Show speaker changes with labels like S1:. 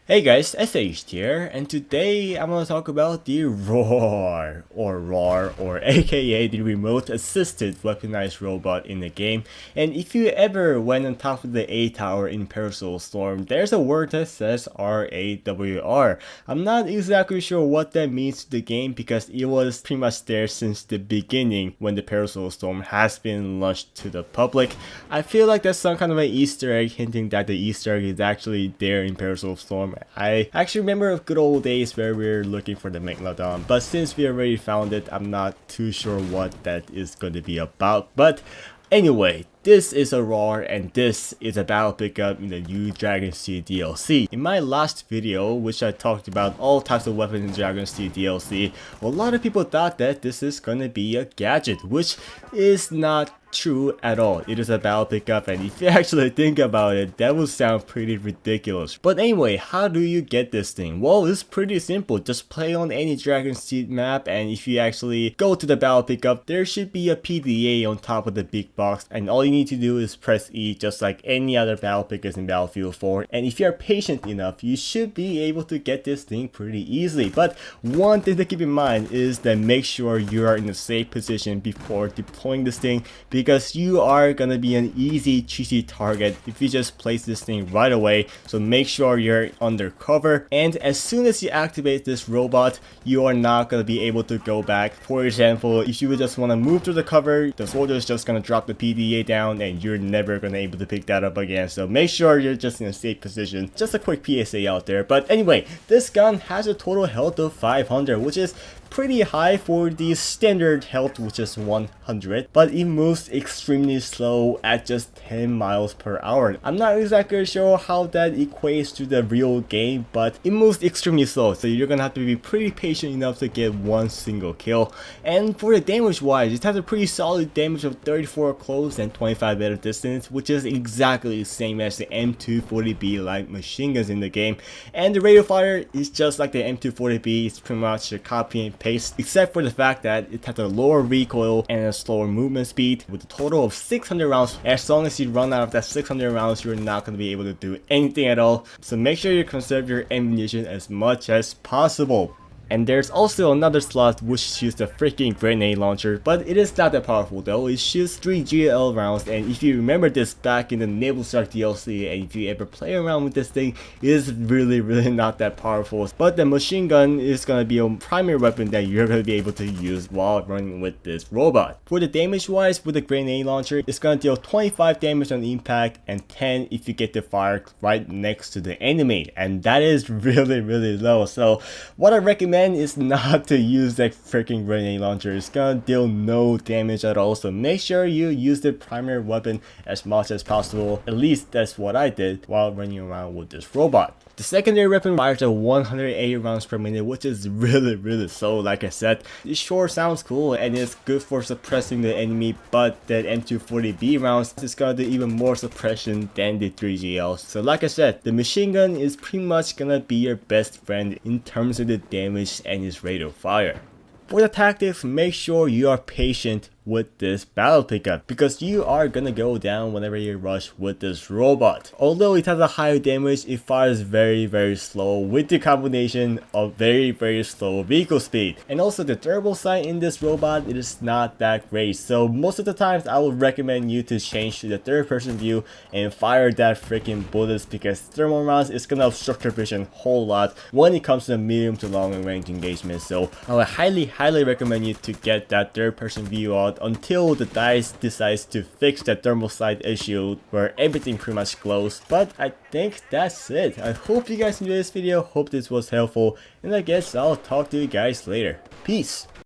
S1: Hey guys, SH here, and today I'm gonna talk about the R.A.W.R or aka the remote assisted weaponized robot in the game. And if you ever went on top of the A tower in Parasol Storm, there's a word that says R.A.W.R. I'm not exactly sure what that means to the game because it was pretty much there since the beginning when the Parasol Storm has been launched to the public. I feel like that's some kind of an Easter egg hinting that the Easter egg is actually there in Parasol Storm. I actually remember good old days where we were looking for the Megalodon, but since we already found it, I'm not too sure what that is going to be about. But anyway, this is R.A.W.R and this is a battle pickup in the new Dragon's Teeth DLC. In my last video, which I talked about all types of weapons in Dragon's Teeth DLC, a lot of people thought that this is gonna be a gadget, which is not true at all. It is a battle pickup, and if you actually think about it, that would sound pretty ridiculous. But anyway, how do you get this thing? Well, it's pretty simple. Just play on any Dragon's Teeth map, and if you actually go to the battle pickup, there should be a PDA on top of the big box, and all you need to do is press E just like any other battle pickups in Battlefield 4. And if you are patient enough, you should be able to get this thing pretty easily. But one thing to keep in mind is that make sure you are in a safe position before deploying this thing, because you are gonna be an easy cheesy target if you just place this thing right away. So make sure you're under cover, and as soon as you activate this robot, you are not gonna be able to go back. For example, if you would just want to move through the cover, the soldier is just gonna drop the PDA down and you're never gonna be able to pick that up again. So make sure you're just in a safe position. Just a quick PSA out there. But anyway, this gun has a total health of 500, which is pretty high for the standard health, which is 100, but it moves extremely slow at just 10 miles per hour. I'm not exactly sure how that equates to the real game, but it moves extremely slow, so you're gonna have to be pretty patient enough to get one single kill. And for the damage wise, it has a pretty solid damage of 34 close and 25 at a distance, which is exactly the same as the M240B light machine guns in the game. And the rate of fire is just like the M240B, it's pretty much a copy and paste, except for the fact that it has a lower recoil and a slower movement speed with a total of 600 rounds. As long as you run out of that 600 rounds, you're not going to be able to do anything at all. So make sure you conserve your ammunition as much as possible. And there's also another slot which shoots the freaking grenade launcher, but it is not that powerful though. It shoots 3 GL rounds, and if you remember this back in the Naval Strike DLC, and if you ever play around with this thing, it is really not that powerful. But the machine gun is gonna be a primary weapon that you're gonna be able to use while running with this robot. For the damage wise, with the grenade launcher, it's gonna deal 25 damage on impact and 10 if you get the fire right next to the enemy, and that is really low. So what I recommend is not to use that freaking grenade launcher. It's gonna deal no damage at all, so make sure you use the primary weapon as much as possible. At least that's what I did while running around with this robot. The secondary weapon fires at 180 rounds per minute, which is really slow. Like I said, it sure sounds cool and it's good for suppressing the enemy, but that M240B rounds is gonna do even more suppression than the 3GLs. So like I said, the machine gun is pretty much gonna be your best friend in terms of the damage and its rate of fire. For the tactics, make sure you are patient with this battle pickup, because you are gonna go down whenever you rush with this robot. Although it has a higher damage, it fires very slow with the combination of very slow vehicle speed. And also the thermal sight in this robot, it is not that great, so most of the times I would recommend you to change to the third person view and fire that freaking bullets, because thermal rounds is gonna obstruct your vision a whole lot when it comes to the medium to long range engagement. So I would highly recommend you to get that third person view out until the DICE decides to fix that thermal sight issue where everything pretty much glows. But I think that's it. I hope you guys enjoyed this video, hope this was helpful, and I guess I'll talk to you guys later. Peace!